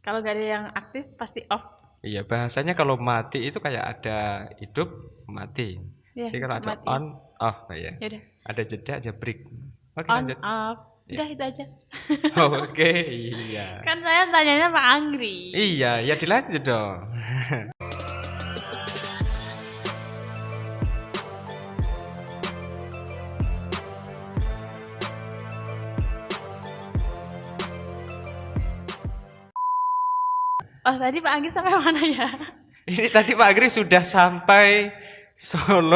Kalau nggak ada yang aktif pasti off. Iya, bahasanya kalau mati itu kayak ada hidup, mati. Ya, Jadi kalau ada mati. on, off ya. Ya udah. Ada jeda, ada break. Oke, On lanjut. off. Ya. Udah itu aja. Oke, iya. Kan saya tanyanya Pak Anggri. Iya, ya dilanjut dong. Oh, tadi Pak Anggri sampai mana ya? Ini tadi Pak Agri sudah sampai Solo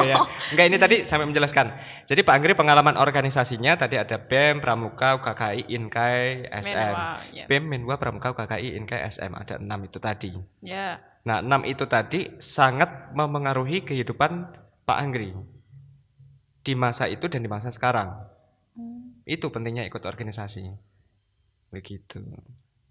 ya. Enggak, ini tadi sampai menjelaskan. Jadi Pak Agri pengalaman organisasinya tadi ada BEM, Pramuka, UKKI, Inkai, SM. Menwa, ya. BEM, Menwa, Pramuka, UKKI, Inkai, SM. Ada 6 itu tadi. Ya. Nah, 6 itu tadi sangat memengaruhi kehidupan Pak Anggri di masa itu dan di masa sekarang. Itu pentingnya ikut organisasi. Begitu.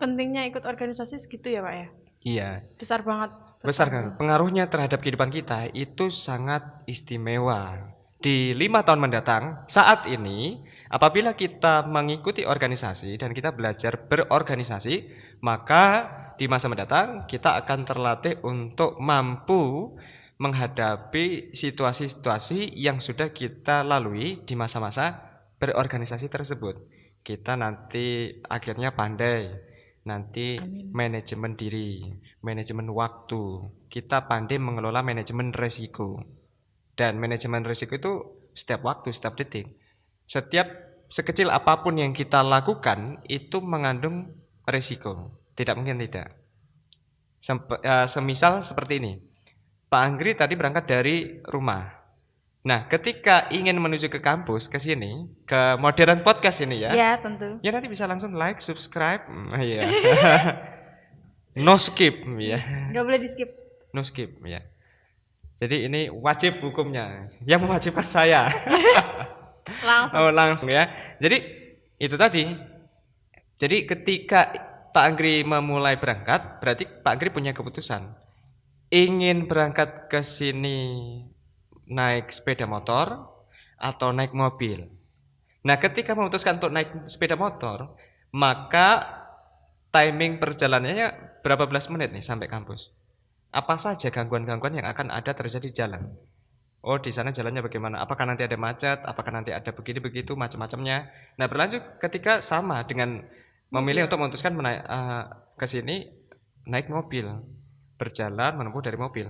Pentingnya ikut organisasi segitu ya Pak ya? Iya, Besar banget. besar kan. Pengaruhnya terhadap kehidupan kita itu sangat istimewa. Di 5 tahun mendatang, saat ini, apabila kita mengikuti organisasi dan kita belajar berorganisasi, maka di masa mendatang kita akan terlatih untuk mampu menghadapi situasi-situasi yang sudah kita lalui di masa-masa berorganisasi tersebut. Kita nanti akhirnya pandai, nanti manajemen diri, manajemen waktu. Kita pandai mengelola manajemen resiko. Dan manajemen risiko itu setiap waktu, setiap detik. Setiap sekecil apapun yang kita lakukan itu mengandung risiko. Tidak mungkin tidak. Semisal seperti ini. Pak Anggri tadi berangkat dari rumah. Nah, ketika ingin menuju ke kampus, ke sini, ke Modern Podcast ini ya. Ya, tentu. Ya nanti bisa langsung like, subscribe. Iya. No skip ya. Nggak boleh di skip. No skip ya. Jadi ini wajib hukumnya. Yang mewajibkan saya. Langsung. Oh, langsung ya. Jadi itu tadi. Jadi ketika Pak Anggri memulai berangkat, berarti Pak Anggri punya keputusan. Ingin berangkat ke sini naik sepeda motor atau naik mobil. Nah, ketika memutuskan untuk naik sepeda motor, maka timing perjalanannya berapa belas menit nih sampai kampus? Apa saja gangguan-gangguan yang akan ada terjadi di jalan? Oh, di sana jalannya bagaimana? Apakah nanti ada macet? Apakah nanti ada begini begitu macam-macamnya? Nah, berlanjut ketika sama dengan memilih untuk memutuskan ke sini naik mobil, berjalan menempuh dari mobil.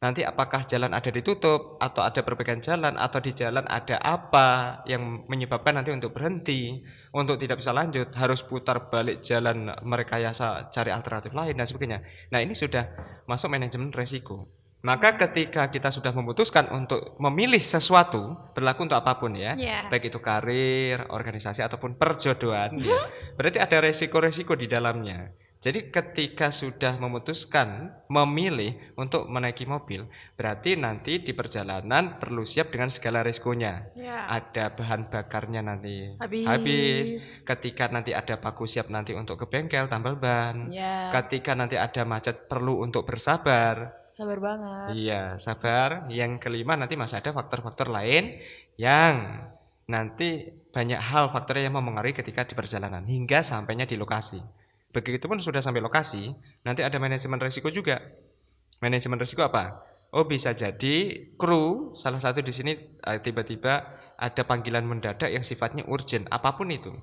Nanti apakah jalan ada ditutup atau ada perbaikan jalan atau di jalan ada apa yang menyebabkan nanti untuk berhenti, untuk tidak bisa lanjut, harus putar balik jalan merekayasa cari alternatif lain dan sebagainya. Nah, ini sudah masuk manajemen resiko. Maka ketika kita sudah memutuskan untuk memilih sesuatu, berlaku untuk apapun ya, baik itu karir, organisasi ataupun perjodohan, ya, berarti ada resiko-resiko di dalamnya. Jadi ketika sudah memutuskan memilih untuk menaiki mobil, berarti nanti di perjalanan perlu siap dengan segala risikonya. Ya. Ada bahan bakarnya nanti Habis. Ketika nanti ada paku siap nanti untuk ke bengkel tambal ban. Ya. Ketika nanti ada macet perlu untuk bersabar. Sabar banget. Iya, sabar. Yang kelima nanti masih ada faktor-faktor lain yang nanti banyak hal faktornya yang mempengaruhi ketika di perjalanan hingga sampainya di lokasi. Begitupun sudah sampai lokasi, nanti ada manajemen risiko juga. Manajemen risiko apa? Oh, bisa jadi kru salah satu di sini tiba-tiba ada panggilan mendadak yang sifatnya urgent, apapun itu.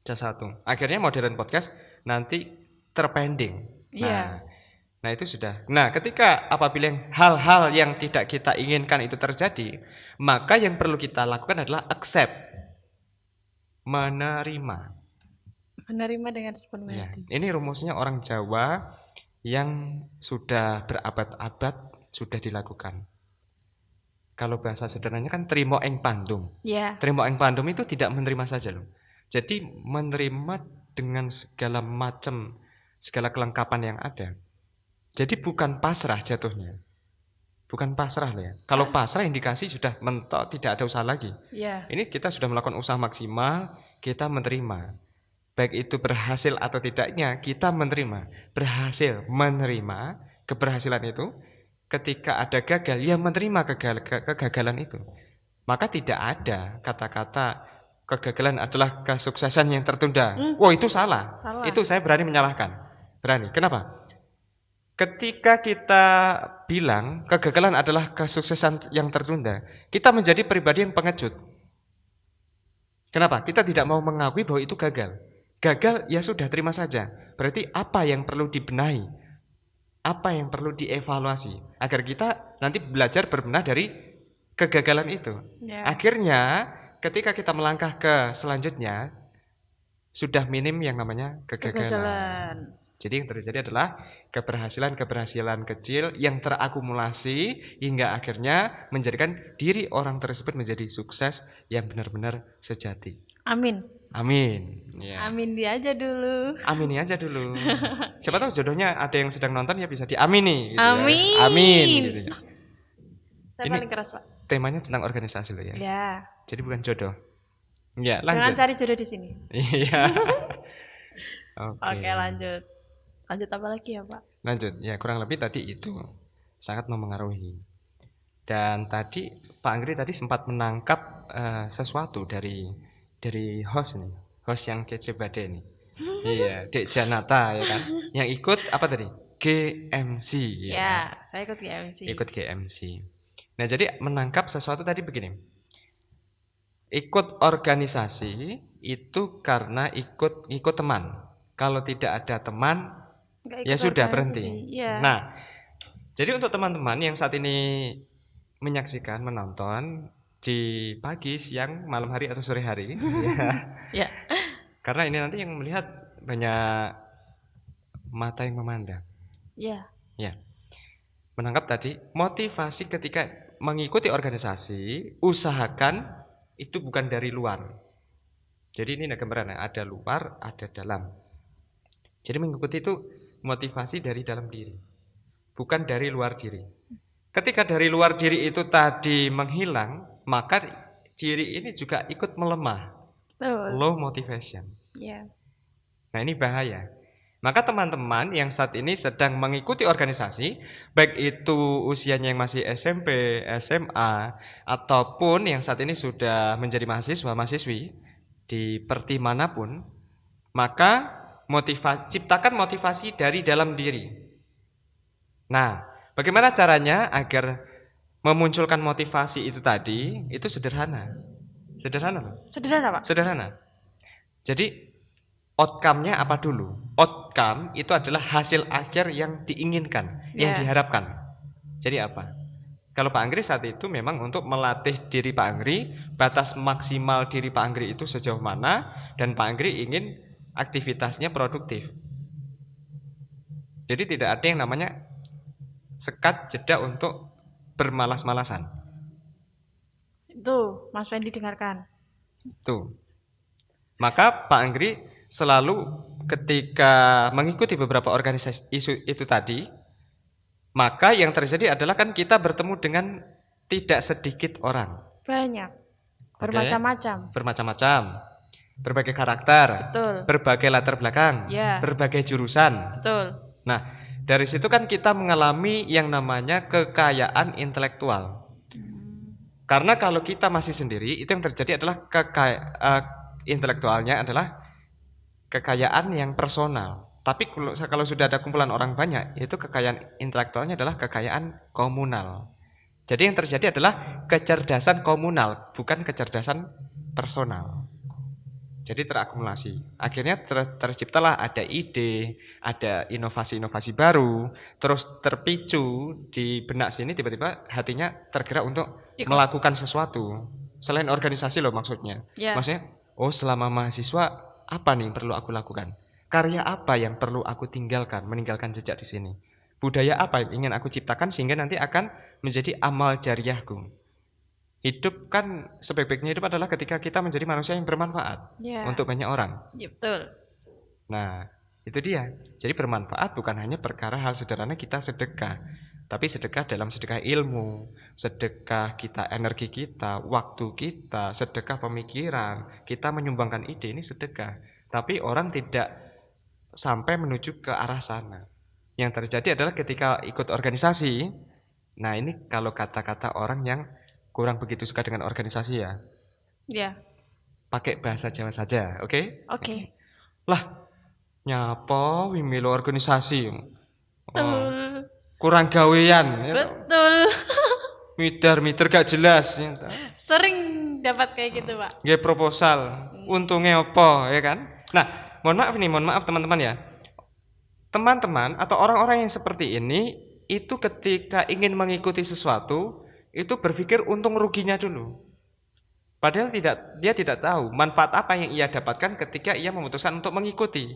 Salah satu. Akhirnya Modern Podcast nanti terpending. Nah, itu sudah. Nah, ketika apabila hal-hal yang tidak kita inginkan itu terjadi, maka yang perlu kita lakukan adalah accept. Menerima dengan sepenuhnya hati. Ini rumusnya orang Jawa yang sudah berabad-abad sudah dilakukan. Kalau bahasa sederhananya kan trimo ing pandum. Trimo ing pandum itu tidak menerima saja loh. Jadi menerima dengan segala macam, segala kelengkapan yang ada. Jadi bukan pasrah jatuhnya. Bukan pasrah loh ya. Kalau pasrah indikasi sudah mentok, tidak ada usaha lagi. Ini kita sudah melakukan usaha maksimal, kita menerima. Baik itu berhasil atau tidaknya, kita menerima. Berhasil menerima keberhasilan itu. Ketika ada gagal, ya menerima kegagalan itu. Maka tidak ada kata-kata kegagalan adalah kesuksesan yang tertunda. Wah, itu salah. Salah. Itu saya berani menyalahkan. Berani. Kenapa? Ketika kita bilang kegagalan adalah kesuksesan yang tertunda, kita menjadi pribadi yang pengecut. Kenapa? Kita tidak mau mengakui bahwa itu gagal. Gagal ya sudah, terima saja. Berarti apa yang perlu dibenahi? Apa yang perlu dievaluasi agar kita nanti belajar berbenah dari kegagalan itu. Ya. Akhirnya ketika kita melangkah ke selanjutnya sudah minim yang namanya kegagalan. Jadi yang terjadi adalah keberhasilan-keberhasilan kecil yang terakumulasi hingga akhirnya menjadikan diri orang tersebut menjadi sukses yang benar-benar sejati. Amin. Amin. Ya. Amin dia aja dulu. Amini aja dulu. Siapa tahu jodohnya ada yang sedang nonton ya bisa diamini. Gitu Amin. Ya. Amin. Gitu ya. Saya Ini- paling keras, Pak. Temanya tentang organisasi loh ya. Ya. Jadi bukan jodoh. Ya, Jangan lanjut. cari jodoh di sini. Iya. Oke, lanjut. Lanjut apa lagi ya, Pak? Lanjut. Ya, kurang lebih tadi itu sangat memengaruhi. Dan tadi Pak Anggri tadi sempat menangkap sesuatu dari host nih. Host yang kece badai nih. Iya, Dek Janata ya kan. Yang ikut apa tadi? GMC ya. Ya, saya ikut GMC. Ikut GMC. Nah, jadi menangkap sesuatu tadi begini. Ikut organisasi itu karena ikut teman. Kalau tidak ada teman, Nggak ya ikut sudah organisasi. berhenti. Iya. Nah, jadi untuk teman-teman yang saat ini menyaksikan, menonton di pagi, siang, malam hari atau sore hari, ya, Ya. karena ini nanti yang melihat banyak mata yang memandang. Ya. Ya, menangkap tadi motivasi ketika mengikuti organisasi, usahakan itu bukan dari luar. Jadi ini gambaran, ada luar, ada dalam. Jadi mengikuti itu motivasi dari dalam diri, bukan dari luar diri. Ketika dari luar diri itu tadi menghilang, maka diri ini juga ikut melemah, Betul. low motivation. Ya. Nah, ini bahaya. Maka teman-teman yang saat ini sedang mengikuti organisasi, baik itu usianya yang masih SMP, SMA, ataupun yang saat ini sudah menjadi mahasiswa, mahasiswi di perti manapun, maka ciptakan motivasi dari dalam diri. Nah, bagaimana caranya agar memunculkan motivasi itu tadi? Itu sederhana. Sederhana loh. Sederhana, Pak. Sederhana. Jadi outcome-nya apa dulu? Outcome itu adalah hasil akhir yang diinginkan, yang Ya. diharapkan. Jadi apa? Kalau Pak Anggri saat itu memang untuk melatih diri Pak Anggri, batas maksimal diri Pak Anggri itu sejauh mana, dan Pak Anggri ingin aktivitasnya produktif. Jadi tidak ada yang namanya sekat jeda untuk bermalas-malasan. Itu, Mas Fendi dengarkan. Tuh. Maka Pak Anggri selalu ketika mengikuti beberapa organisasi itu tadi, maka yang terjadi adalah kan kita bertemu dengan tidak sedikit orang. Banyak. Oke. Bermacam-macam. Bermacam-macam, berbagai karakter, Betul. berbagai latar belakang, Ya. berbagai jurusan. Betul. Nah, dari situ kan kita mengalami yang namanya kekayaan intelektual. Karena kalau kita masih sendiri, itu yang terjadi adalah intelektualnya adalah kekayaan yang personal. Tapi kalau sudah ada kumpulan orang banyak, itu kekayaan intelektualnya adalah kekayaan komunal. Jadi yang terjadi adalah kecerdasan komunal, bukan kecerdasan personal. Jadi terakumulasi. Akhirnya terciptalah ada ide, ada inovasi-inovasi baru, terus terpicu di benak sini tiba-tiba hatinya tergerak untuk melakukan sesuatu. Selain organisasi loh maksudnya. Ya. Maksudnya, oh selama mahasiswa apa nih yang perlu aku lakukan? Karya apa yang perlu aku meninggalkan jejak di sini? Budaya apa yang ingin aku ciptakan sehingga nanti akan menjadi amal jariahku? Hidup kan sebaik-baiknya hidup adalah ketika kita menjadi manusia yang bermanfaat Ya. untuk banyak orang. Ya, betul. Nah, itu dia. Jadi bermanfaat bukan hanya perkara hal sederhana kita sedekah, tapi sedekah dalam sedekah ilmu, sedekah kita energi kita, waktu kita, sedekah pemikiran, kita menyumbangkan ide, ini sedekah. Tapi orang tidak sampai menuju ke arah sana. Yang terjadi adalah ketika ikut organisasi, nah ini kalau kata-kata orang yang kurang begitu suka dengan organisasi ya. Ya. pakai bahasa Jawa saja, oke? Oke. Lah, nyapa wi melu organisasi. Oh, Betul. kurang gawean ya toh. Betul. Mitar gak jelas ya toh. Sering dapat kayak gitu, Pak. Nggih proposal. Untungnya apa ya kan? Nah, mohon maaf teman-teman ya. Teman-teman atau orang-orang yang seperti ini itu ketika ingin mengikuti sesuatu itu berpikir untung ruginya dulu. Padahal dia tidak tahu manfaat apa yang ia dapatkan ketika ia memutuskan untuk mengikuti.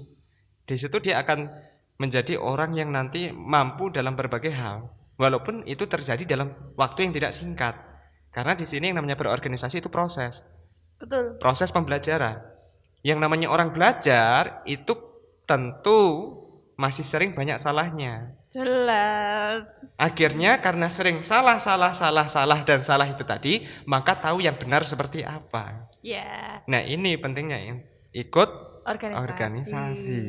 Di situ dia akan menjadi orang yang nanti mampu dalam berbagai hal. Walaupun itu terjadi dalam waktu yang tidak singkat. Karena di sini yang namanya berorganisasi itu proses. Betul. Proses pembelajaran. Yang namanya orang belajar itu tentu masih sering banyak salahnya. Jelas. Akhirnya karena sering salah dan salah itu tadi, maka tahu yang benar seperti apa. Ya. Nah, ini pentingnya yang ikut Organisasi. organisasi.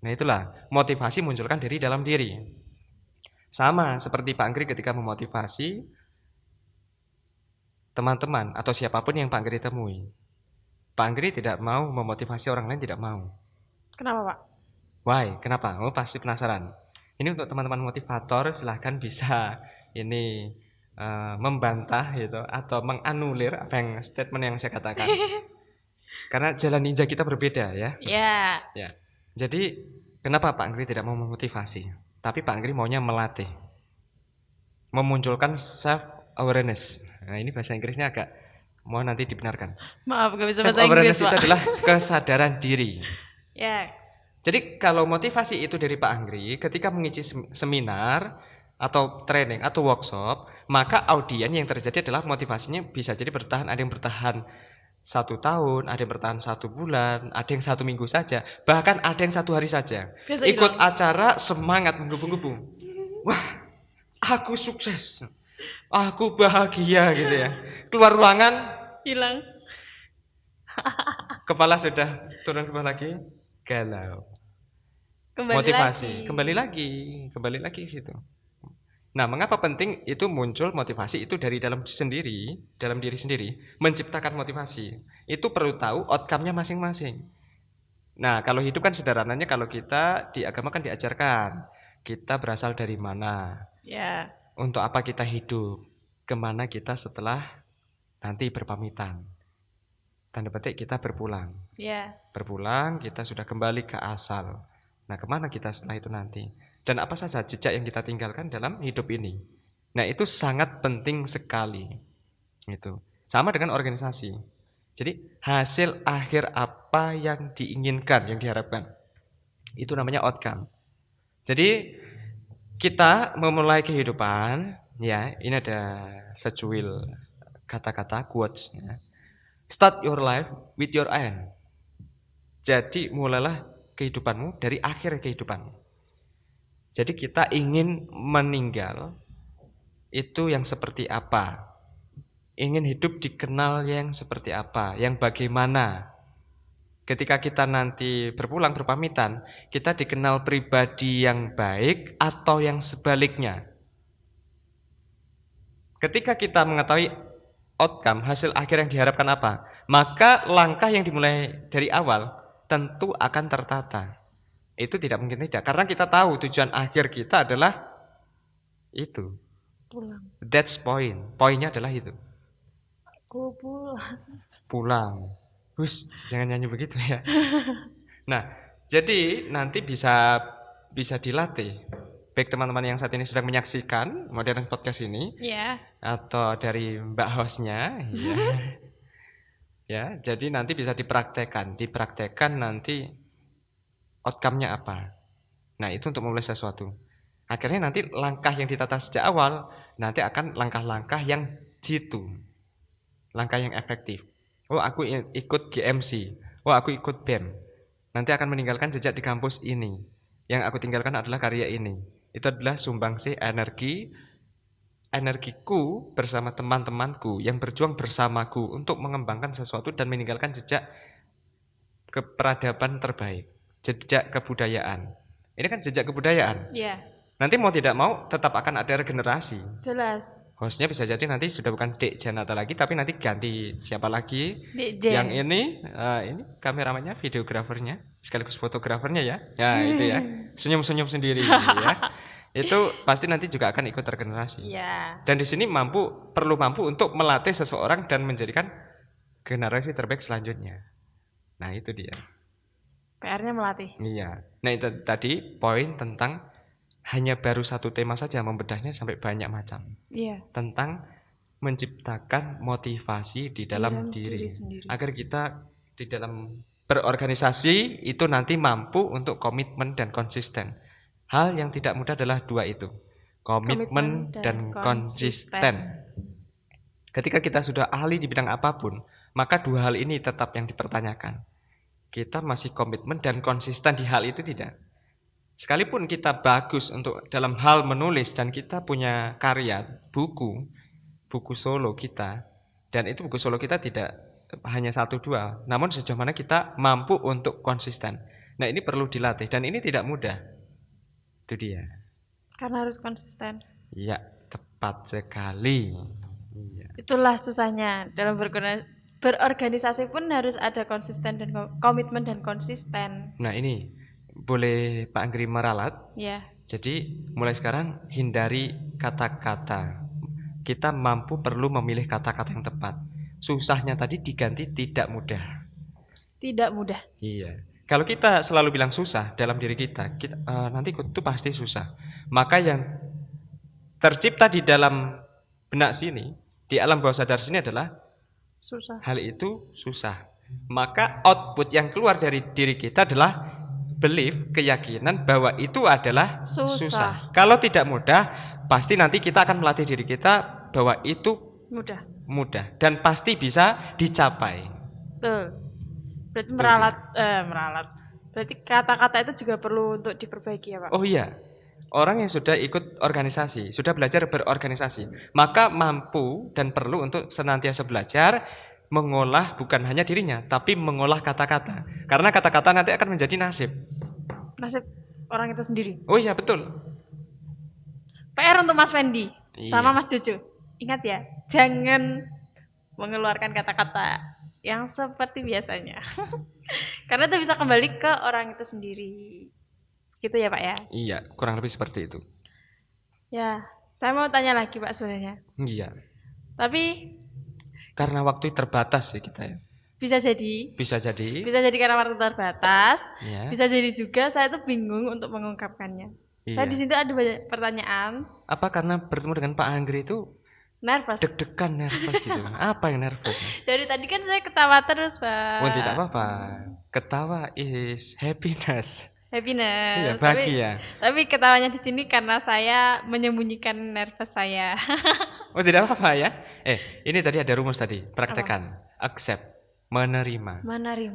Nah, itulah motivasi munculkan dari dalam diri. Sama seperti Pak Anggri ketika memotivasi teman-teman atau siapapun yang Pak Anggri temui. Pak Anggri tidak mau memotivasi orang lain, tidak mau. Kenapa, Pak? Why? Kenapa? Oh, pasti penasaran. Ini untuk teman-teman motivator, silahkan bisa ini membantah gitu atau menganulir apa yang statement yang saya katakan. Karena jalan ninja kita berbeda ya. Ya. Ya. Jadi kenapa Pak Anggri tidak mau memotivasi? Tapi Pak Anggri maunya melatih. Memunculkan self awareness. Nah, ini bahasa Inggrisnya agak mau nanti dibenarkan. Maaf, gak bisa Self bahasa Inggris, awareness itu Pak. adalah kesadaran diri. Ya. Jadi kalau motivasi itu dari Pak Anggri ketika mengisi seminar atau training atau workshop, maka audien yang terjadi adalah motivasinya bisa jadi bertahan, ada yang bertahan 1 tahun, ada yang bertahan 1 bulan, ada yang 1 minggu saja, bahkan ada yang 1 hari saja. Biasa Ikut hilang. acara semangat menggebu-gebu. Wah, aku sukses, aku bahagia gitu ya. Keluar ruangan, Hilang. kepala sudah turun ke bawah lagi, galau. Motivasi, kembali lagi ke situ. Nah, mengapa penting itu muncul motivasi itu dari dalam diri sendiri, menciptakan motivasi. Itu perlu tahu outcome-nya masing-masing. Nah, kalau hidup kan sederhananya kalau kita di agama kan diajarkan kita berasal dari mana, Ya. untuk apa kita hidup, kemana kita setelah nanti berpamitan. Tanda petik kita berpulang. Ya. Berpulang, kita sudah kembali ke asal. Nah, kemana kita setelah itu nanti? Dan apa saja jejak yang kita tinggalkan dalam hidup ini? Nah, itu sangat penting sekali. Itu sama dengan organisasi. Jadi hasil akhir apa yang diinginkan, yang diharapkan, itu namanya outcome. Jadi kita memulai kehidupan, ya ini ada secuil kata-kata quotes. Ya. Start your life with your end. Jadi mulailah kehidupanmu dari akhir kehidupan. Jadi kita ingin meninggal itu yang seperti apa? Ingin hidup dikenal yang seperti apa? Yang bagaimana? Ketika kita nanti berpulang berpamitan, kita dikenal pribadi yang baik atau yang sebaliknya. Ketika kita mengetahui outcome, hasil akhir yang diharapkan apa, maka langkah yang dimulai dari awal tentu akan tertata. Itu tidak mungkin tidak, karena kita tahu tujuan akhir kita adalah itu. Pulang. That's point. Poinnya adalah itu. Aku pulang. Pulang. Hus, jangan nyanyi begitu ya. Nah, jadi nanti bisa dilatih. Baik teman-teman yang saat ini sedang menyaksikan modern podcast ini, Ya. atau dari Mbak hostnya, ya. Ya, jadi nanti bisa dipraktekkan nanti outcome-nya apa. Nah, itu untuk memulai sesuatu. Akhirnya nanti langkah yang ditata sejak awal nanti akan langkah-langkah yang jitu. Langkah yang efektif. Oh, aku ikut GMC. Oh, aku ikut BEM. Nanti akan meninggalkan jejak di kampus ini. Yang aku tinggalkan adalah karya ini. Itu adalah sumbangsi energiku bersama teman-temanku yang berjuang bersamaku untuk mengembangkan sesuatu dan meninggalkan jejak keperadaban terbaik, jejak kebudayaan. Ini kan jejak kebudayaan. Ya. Nanti mau tidak mau tetap akan ada regenerasi. Jelas. Hostnya bisa jadi nanti sudah bukan Dek Janata lagi, tapi nanti ganti siapa lagi? Dek Jen. Yang ini kameramannya, videografernya, sekaligus fotografernya ya. Ya itu ya, senyum-senyum sendiri ya. Itu pasti nanti juga akan ikut regenerasi. Iya. Dan di sini perlu mampu untuk melatih seseorang dan menjadikan generasi terbaik selanjutnya. Nah itu dia. PR-nya melatih. Iya. Nah itu tadi poin tentang hanya baru satu tema saja, membedahnya sampai banyak macam. Iya. Tentang menciptakan motivasi di dalam diri sendiri. agar kita di dalam berorganisasi itu nanti mampu untuk komitmen dan konsisten. Hal yang tidak mudah adalah dua itu, komitmen dan konsisten. Ketika kita sudah ahli di bidang apapun, maka dua hal ini tetap yang dipertanyakan. Kita masih komitmen dan konsisten di hal itu tidak? Sekalipun kita bagus untuk dalam hal menulis dan kita punya karya, buku solo kita, dan itu buku solo kita tidak hanya 1-2, namun sejauh mana kita mampu untuk konsisten. Nah ini perlu dilatih dan ini tidak mudah. Itu dia. Karena harus konsisten. Iya, tepat sekali. Iya. Itulah susahnya dalam berorganisasi pun harus ada konsisten dan komitmen dan konsisten. Nah ini boleh Pak Anggri meralat. Ya. Jadi mulai sekarang hindari kata-kata. Kita perlu memilih kata-kata yang tepat. Susahnya tadi diganti tidak mudah. Tidak mudah. Iya. Kalau kita selalu bilang susah dalam diri kita nanti itu pasti susah. Maka yang tercipta di dalam benak sini, di alam bawah sadar sini adalah susah. Hal itu susah. Maka output yang keluar dari diri kita adalah belief, keyakinan bahwa itu adalah susah. Kalau tidak mudah, pasti nanti kita akan melatih diri kita bahwa itu mudah dan pasti bisa dicapai. Betul. Berarti meralat. Berarti kata-kata itu juga perlu untuk diperbaiki ya Pak? Oh iya. Orang yang sudah ikut organisasi, sudah belajar berorganisasi, maka mampu dan perlu untuk senantiasa belajar mengolah bukan hanya dirinya, tapi mengolah kata-kata. Karena kata-kata nanti akan menjadi nasib. Nasib orang itu sendiri. Oh iya betul. PR untuk Mas Fendi sama Iya. Mas Jojo. Ingat ya, jangan mengeluarkan kata-kata yang seperti biasanya. Karena itu bisa kembali ke orang itu sendiri. Gitu ya Pak ya? Iya, kurang lebih seperti itu. Ya, saya mau tanya lagi Pak sebenarnya. Iya. Tapi karena waktu terbatas sih kita ya. Bisa jadi. Bisa jadi. Bisa jadi karena waktu terbatas. Iya. Bisa jadi juga saya tuh bingung untuk mengungkapkannya. Iya. Saya di situ ada banyak pertanyaan. Apa karena bertemu dengan Pak Anggri itu nervous? Deg-degan, nervous gitu. Apa yang nervous? Dari tadi kan saya ketawa terus Pak. Oh tidak apa-apa. Ketawa is happiness. Happiness. Iya, bahagia. Tapi ketawanya di sini karena saya menyembunyikan nervous saya. Oh tidak apa-apa ya. Ini tadi ada rumus tadi. Praktekan. Accept. Menerima.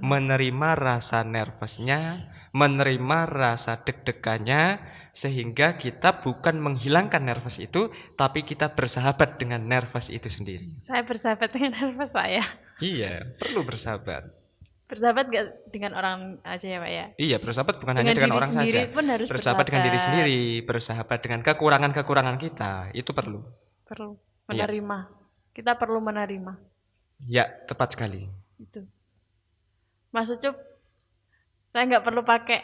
Menerima rasa nervousnya, menerima rasa deg-degannya, sehingga kita bukan menghilangkan nervous itu, tapi kita bersahabat dengan nervous itu sendiri. Saya bersahabat dengan nervous saya. Iya, perlu bersahabat. Bersahabat gak dengan orang aja ya Pak ya? Iya, bersahabat bukan hanya dengan orang saja. Pun harus bersahabat dengan diri sendiri, bersahabat dengan kekurangan-kekurangan kita, itu perlu. Perlu menerima. Ya. Kita perlu menerima. Ya, tepat sekali. Itu. Mas Ucup, saya nggak perlu pakai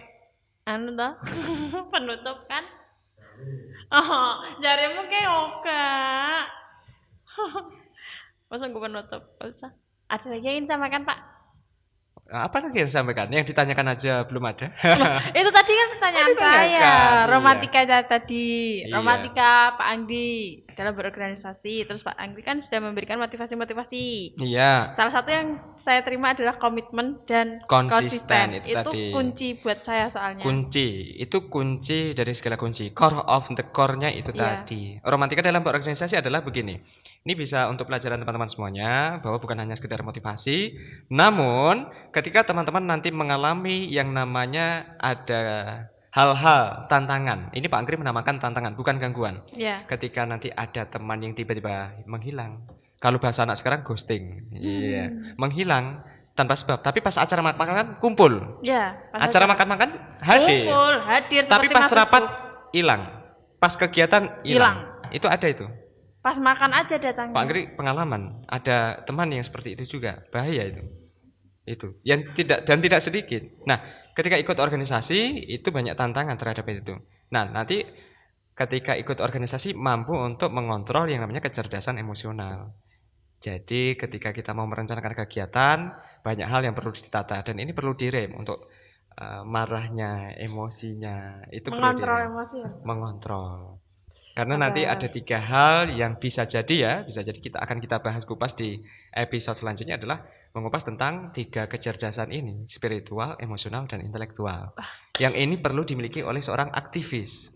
penutup kan? Oh, jarimu kayak oke. Masa gue penutup? Gak usah. Ada lagi yang ingin sampaikan Pak? Apa lagi yang disampaikan? Yang ditanyakan aja belum ada. Itu tadi kan pertanyaan saya. Romantika tadi. Iya. Romantika Pak Anggi dalam berorganisasi. Terus Pak Anggi kan sudah memberikan motivasi-motivasi. Iya. Salah satu yang saya terima adalah komitmen dan konsisten. Itu tadi. Kunci buat saya soalnya. Itu kunci dari segala kunci. Core of the core-nya itu tadi. Romantika dalam berorganisasi adalah begini. Ini bisa untuk pelajaran teman-teman semuanya, bahwa bukan hanya sekedar motivasi, namun ketika teman-teman nanti mengalami yang namanya ada hal-hal tantangan, ini Pak Anggri menamakan tantangan, bukan gangguan. Yeah. Ketika nanti ada teman yang tiba-tiba menghilang, kalau bahasa anak sekarang ghosting, menghilang tanpa sebab, tapi pas acara makan-makan kumpul. Yeah, acara makan-makan hadir. Kumpul, hadir. Tapi pas rapat hilang. pas kegiatan hilang. Itu ada itu. Pas makan aja datangnya. Pak Angri pengalaman, ada teman yang seperti itu juga, bahaya itu. Itu yang tidak sedikit. Nah, ketika ikut organisasi itu banyak tantangan terhadap itu. Nah, nanti ketika ikut organisasi mampu untuk mengontrol yang namanya kecerdasan emosional. Jadi ketika kita mau merencanakan kegiatan, banyak hal yang perlu ditata dan ini perlu direm untuk marahnya, emosinya itu perlu Mengontrol direm. emosi ya. Mengontrol. Karena nanti ada 3 hal yang bisa jadi kita akan bahas kupas di episode selanjutnya adalah mengupas tentang 3 kecerdasan ini, spiritual, emosional, dan intelektual. Yang ini perlu dimiliki oleh seorang aktivis.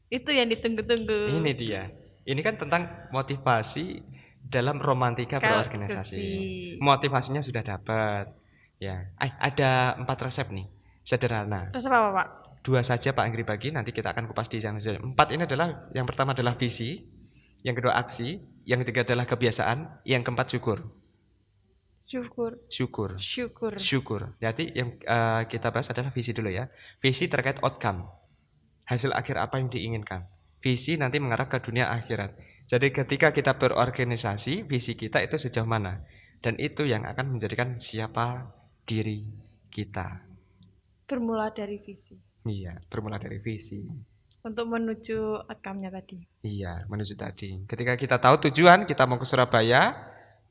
Itu yang ditunggu-tunggu. Ini dia. Ini kan tentang motivasi dalam romantika berorganisasi. Motivasinya sudah dapat. Ya, ada 4 resep nih, sederhana. Resep apa, Pak? 2 saja Pak Angri bagi, nanti kita akan kupas di yang 4 ini adalah, yang pertama adalah visi, yang kedua aksi, yang ketiga adalah kebiasaan, yang keempat syukur. Syukur. Jadi yang kita bahas adalah visi dulu ya. Visi terkait outcome, hasil akhir apa yang diinginkan. Visi nanti mengarah ke dunia akhirat. Jadi ketika kita berorganisasi, visi kita itu sejauh mana, dan itu yang akan menjadikan siapa diri kita. Bermula dari visi. Iya, bermula dari visi. Untuk menuju outcome-nya tadi. Iya, menuju tadi. Ketika kita tahu tujuan, kita mau ke Surabaya,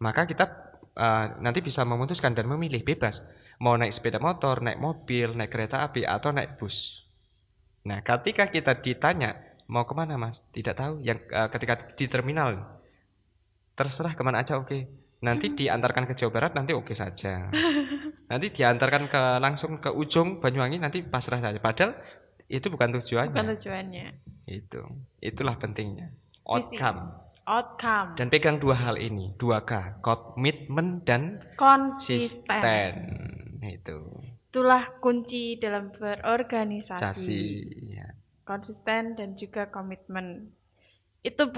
maka kita nanti bisa memutuskan dan memilih bebas. Mau naik sepeda motor, naik mobil, naik kereta api, atau naik bus. Nah, ketika kita ditanya, mau kemana mas? Tidak tahu. Yang ketika di terminal, terserah kemana aja oke. Nanti diantarkan ke Jawa Barat, nanti oke saja. Nanti diantarkan langsung ke ujung Banyuwangi, nanti pasrah saja. Padahal itu bukan tujuannya. Itulah pentingnya. Outcome. Dan pegang 2 hal ini, 2K, komitmen dan konsisten. Itulah kunci dalam berorganisasi. Ya. Konsisten dan juga komitmen. Itu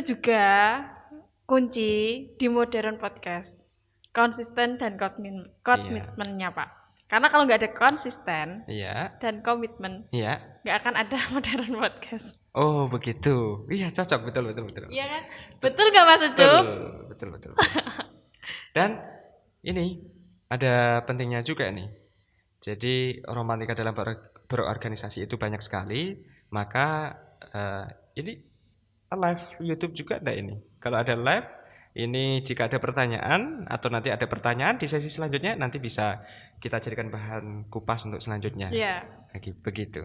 juga kunci di modern podcast. Konsisten dan komitmennya, Pak. Karena kalau nggak ada konsisten dan komitmen, nggak akan ada modern podcast. Oh begitu. Iya cocok, betul. Iya kan? Betul nggak Mas Ucup? Betul. Dan ini ada pentingnya juga nih. Jadi romantika dalam berorganisasi itu banyak sekali. Maka ini live YouTube juga ada ini. Kalau ada live, ini jika ada pertanyaan atau nanti ada pertanyaan di sesi selanjutnya, nanti bisa kita jadikan bahan kupas untuk selanjutnya. Iya. Begitu.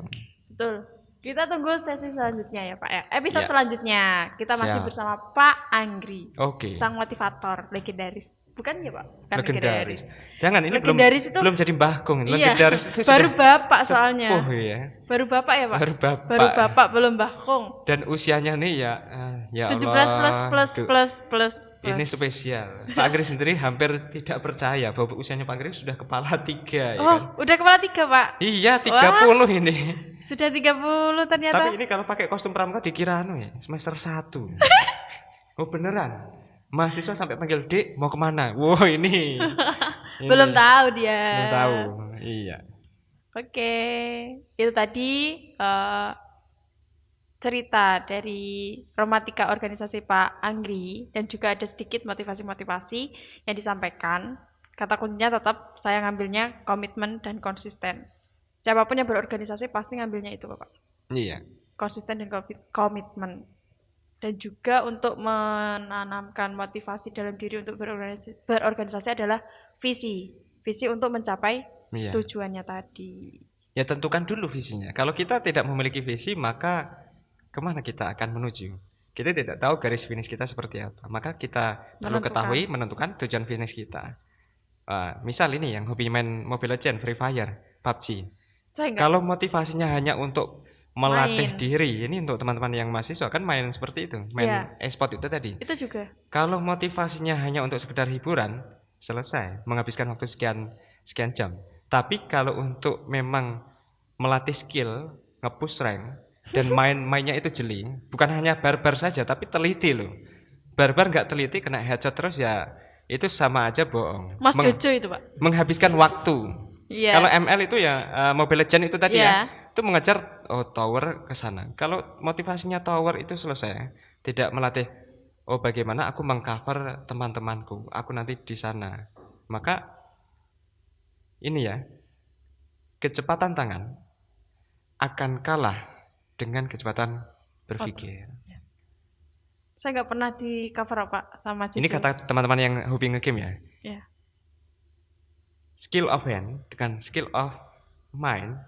Betul. Kita tunggu sesi selanjutnya ya Pak ya. Episode selanjutnya kita masih bersama Pak Anggri. Sang motivator legendaris. Bukan ya Pak? Bukan legendaris. Jangan, ini legendaris belum jadi mbahkung. Legendaris itu baru bapak soalnya. Ya. Baru bapak ya Pak? Baru bapak belum mbahkung. Dan usianya nih ya 17 Allah, plus. Ini spesial. Pak Anggri sendiri hampir tidak percaya bahwa usianya Pak Anggri sudah kepala 3 ya kan? Udah kepala 3 Pak? Iya 30 ini. Sudah 30 ternyata. Tapi ini kalau pakai kostum pramuka dikira ya semester 1. Oh beneran. Mahasiswa sampai panggil Dek mau kemana? Wow ini. Belum tahu dia. Belum tahu. Iya. Oke, itu tadi cerita dari romantika organisasi Pak Anggri dan juga ada sedikit motivasi-motivasi yang disampaikan. Kata kuncinya tetap saya ngambilnya komitmen dan konsisten. Siapapun yang berorganisasi pasti ngambilnya itu Bapak. Iya. Konsisten dan komitmen. Dan juga untuk menanamkan motivasi dalam diri untuk berorganisasi adalah visi untuk mencapai tujuannya tadi. Ya tentukan dulu visinya. Kalau kita tidak memiliki visi, maka kemana kita akan menuju? Kita tidak tahu garis finish kita seperti apa. Maka kita perlu ketahui menentukan tujuan finish kita. Misal ini yang hobi main Mobile Legends, Free Fire, PUBG. Kalau motivasinya hanya untuk melatih diri, ini untuk teman-teman yang mahasiswa kan main seperti itu, main e-sport itu tadi. Itu juga. Kalau motivasinya hanya untuk sekedar hiburan, selesai, menghabiskan waktu sekian jam. Tapi kalau untuk memang melatih skill, nge-push rank dan mainnya itu jeli, bukan hanya barbar saja tapi teliti loh. Barbar nggak teliti kena headshot terus ya itu sama aja bohong. Mas Jojo itu Pak. Menghabiskan waktu. Kalau ML itu ya Mobile Legends itu tadi ya. itu mengejar tower ke sana. Kalau motivasinya tower itu selesai, tidak melatih bagaimana aku mengcover teman-temanku, aku nanti di sana. Maka ini ya, kecepatan tangan akan kalah dengan kecepatan berpikir. Saya nggak pernah di cover Pak sama cucu. Ini kata teman-teman yang hobi ngegame ya. Ya. Skill of hand dengan skill of mind,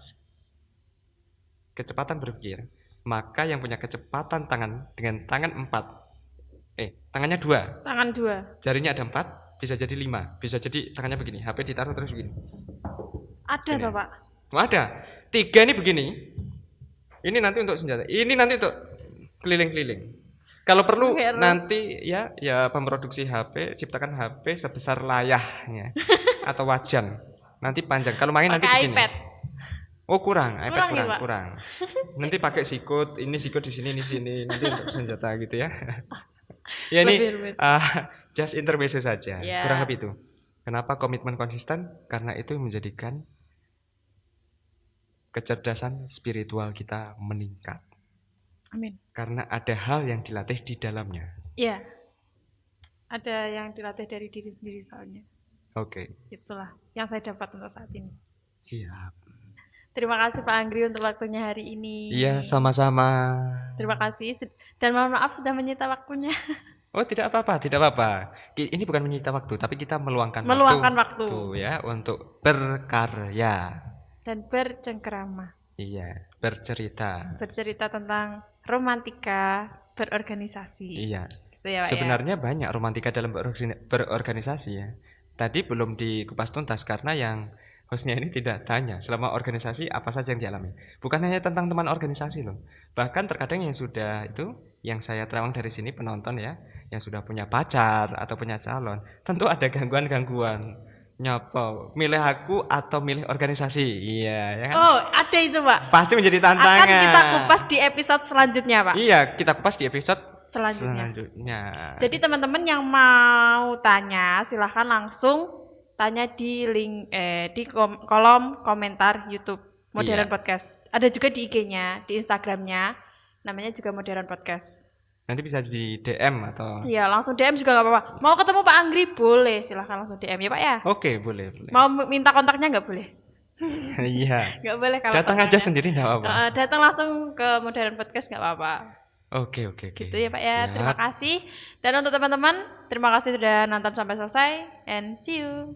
kecepatan berpikir, maka yang punya kecepatan tangan dengan tangan 4, tangannya 2, Tangan 2. jarinya ada 4, bisa jadi 5, bisa jadi tangannya begini, HP ditaruh terus begini. Ada Gini. toh Pak? Ada 3 ini begini, ini nanti untuk senjata, ini nanti untuk keliling-keliling. Kalau perlu nanti ya pemroduksi HP ciptakan HP sebesar layahnya atau wajan, nanti panjang. Kalau main nanti begini. iPad. Oh kurang, iPad Kurang ya, Pak? kurang. Nanti pakai sikut, ini sikut di sini, nanti untuk senjata gitu ya. Ya ini Lebih. just intermezzo saja, Ya. kurang lebih itu. Kenapa komitmen konsisten? Karena itu menjadikan kecerdasan spiritual kita meningkat. Amin. Karena ada hal yang dilatih di dalamnya. Iya. Ada yang dilatih dari diri sendiri soalnya. Oke, Itulah yang saya dapat untuk saat ini. siap. Terima kasih Pak Anggri untuk waktunya hari ini. Iya, sama-sama. Terima kasih dan mohon maaf sudah menyita waktunya. Oh, tidak apa-apa, tidak apa-apa. Ini bukan menyita waktu, tapi kita meluangkan Waktu tuh ya untuk berkarya. dan bercengkerama. Iya, bercerita. Bercerita tentang romantika berorganisasi. Iya. Gitu ya, Pak, Sebenarnya banyak romantika dalam berorganisasi ya. Tadi belum dikupas tuntas karena yang hostnya ini tidak tanya selama organisasi apa saja yang dialami. Bukan hanya tentang teman organisasi loh. Bahkan terkadang yang sudah itu, yang saya terawang dari sini penonton ya, yang sudah punya pacar atau punya calon, tentu ada gangguan-gangguan. Nyapa, milih aku atau milih organisasi? Iya, ya kan? Oh, ada itu Pak. Pasti menjadi tantangan. Akan kita kupas di episode selanjutnya Pak. Iya, kita kupas di episode Selanjutnya. Jadi teman-teman yang mau tanya silahkan langsung tanya di link kolom komentar YouTube Modern Iya. Podcast. Ada juga di IG-nya, di Instagram-nya, namanya juga Modern Podcast. Nanti bisa di DM atau Iya, langsung DM juga nggak apa-apa. Mau ketemu Pak Anggri boleh, silahkan langsung DM ya Pak ya. Oke, boleh. Mau minta kontaknya nggak boleh? Iya. Nggak boleh kalau Datang aja kontaknya. sendiri enggak apa-apa. Datang langsung ke Modern Podcast nggak apa-apa. Oke. Gitu ya Pak ya. Siap. Terima kasih. Dan untuk teman-teman, terima kasih sudah nonton sampai selesai and see you.